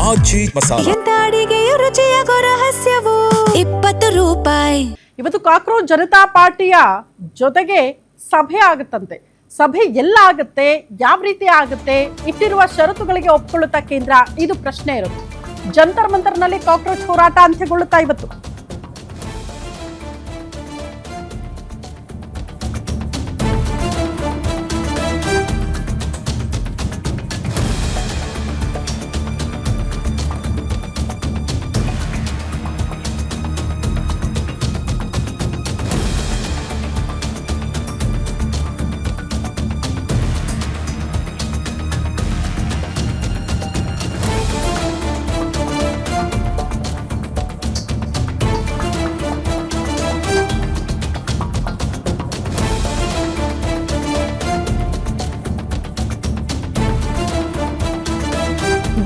ಆಚಿ ಮಸಾಲ. ಎಂತ ಅಡಿಗೆಯ ರುಚಿಯಾಗೋ ರಹಸ್ಯವು 20 ರೂಪಾಯಿ. ಇವತ್ತು ಕಾಕ್ರೋಚ್ ಜನತಾ ಪಾರ್ಟಿಯ ಜೊತೆಗೆ ಸಭೆ ಆಗುತ್ತಂತೆ. ಸಭೆ ಎಲ್ಲ ಆಗುತ್ತೆ, ಯಾವ ರೀತಿ ಆಗುತ್ತೆ, ಇಟ್ಟಿರುವ ಷರತ್ತುಗಳಿಗೆ ಒಪ್ಪಿಕೊಳ್ಳುತ್ತಾ ಕೇಂದ್ರ, ಇದು ಪ್ರಶ್ನೆ ಇರುತ್ತೆ. ಜಂತರ್ ಮಂತರ್ನಲ್ಲಿ ಕಾಕ್ರೋಚ್ ಹೋರಾಟ ಅಂತ್ಯಗೊಳ್ಳುತ್ತಾ ಇವತ್ತು.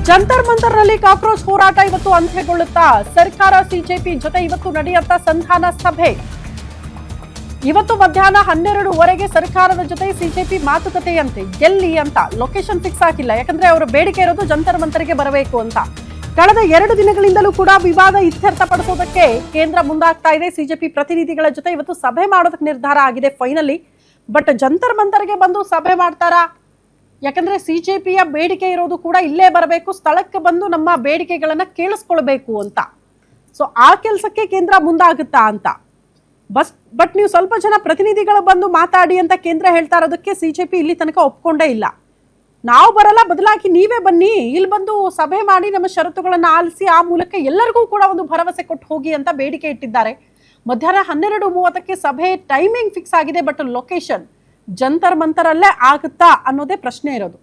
ಜಂತರ್ ಮಂತರ್ನಲ್ಲಿ ಕಾಕ್ರೋಚ್ ಹೋರಾಟ ಇವತ್ತು ಅಂತ್ಯಗೊಳ್ಳುತ್ತಾ ಸರ್ಕಾರ ಸಿಜೆಪಿ ಜೊತೆ ಇವತ್ತು ನಡೆಯುತ್ತಾ ಸಂಧಾನ ಸಭೆ. ಇವತ್ತು ಮಧ್ಯಾಹ್ನ 12:15 ಸರ್ಕಾರದ ಜೊತೆ ಸಿಜೆಪಿ ಮಾತುಕತೆಯಂತೆ. ಎಲ್ಲಿ ಅಂತ ಲೊಕೇಶನ್ ಫಿಕ್ಸ್ ಆಗಿಲ್ಲ, ಯಾಕಂದ್ರೆ ಅವರ ಬೇಡಿಕೆ ಇರೋದು ಜಂತರ್ ಮಂತರ್ಗೆ ಬರಬೇಕು ಅಂತ. ಕಳೆದ 2 ದಿನಗಳಿಂದಲೂ ಕೂಡ ವಿವಾದ ಇತ್ಯರ್ಥಪಡಿಸೋದಕ್ಕೆ ಕೇಂದ್ರ ಮುಂದಾಗ್ತಾ ಇದೆ. ಸಿಜೆಪಿ ಪ್ರತಿನಿಧಿಗಳ ಜೊತೆ ಇವತ್ತು ಸಭೆ ಮಾಡೋದಕ್ಕೆ ನಿರ್ಧಾರ ಆಗಿದೆ ಫೈನಲಿ. ಬಟ್ ಜಂತರ್ ಮಂತರ್ಗೆ ಬಂದು ಸಭೆ ಮಾಡ್ತಾರಾ? ಯಾಕಂದ್ರೆ ಸಿಜೆಪಿಯ ಬೇಡಿಕೆ ಇರೋದು ಕೂಡ ಇಲ್ಲೇ ಬರಬೇಕು, ಸ್ಥಳಕ್ಕೆ ಬಂದು ನಮ್ಮ ಬೇಡಿಕೆಗಳನ್ನ ಕೇಳಿಸ್ಕೊಳ್ಬೇಕು ಅಂತ. ಸೊ ಆ ಕೆಲಸಕ್ಕೆ ಕೇಂದ್ರ ಮುಂದಾಗುತ್ತಾ ಅಂತ. ಬಟ್ ನೀವು ಸ್ವಲ್ಪ ಜನ ಪ್ರತಿನಿಧಿಗಳು ಬಂದು ಮಾತಾಡಿ ಅಂತ ಕೇಂದ್ರ ಹೇಳ್ತಾ ಇರೋದಕ್ಕೆ ಸಿಜೆಪಿ ಇಲ್ಲಿ ತನಕ ಒಪ್ಕೊಂಡೇ ಇಲ್ಲ. ನಾವು ಬರಲ್ಲ, ಬದಲಾಗಿ ನೀವೇ ಬನ್ನಿ, ಇಲ್ಲಿ ಬಂದು ಸಭೆ ಮಾಡಿ ನಮ್ಮ ಷರತ್ತುಗಳನ್ನ ಆಲಿಸಿ ಆ ಮೂಲಕ ಎಲ್ಲರಿಗೂ ಕೂಡ ಒಂದು ಭರವಸೆ ಕೊಟ್ಟು ಹೋಗಿ ಅಂತ ಬೇಡಿಕೆ ಇಟ್ಟಿದ್ದಾರೆ. ಮಧ್ಯಾಹ್ನ 12:30ಕ್ಕೆ ಸಭೆ ಟೈಮಿಂಗ್ ಫಿಕ್ಸ್ ಆಗಿದೆ. ಬಟ್ ಲೊಕೇಶನ್ ಜಂತರ್ ಮಂತರಲ್ಲೇ ಆಗುತ್ತಾ ಅನ್ನೋದೇ ಪ್ರಶ್ನೆ ಇರೋದು.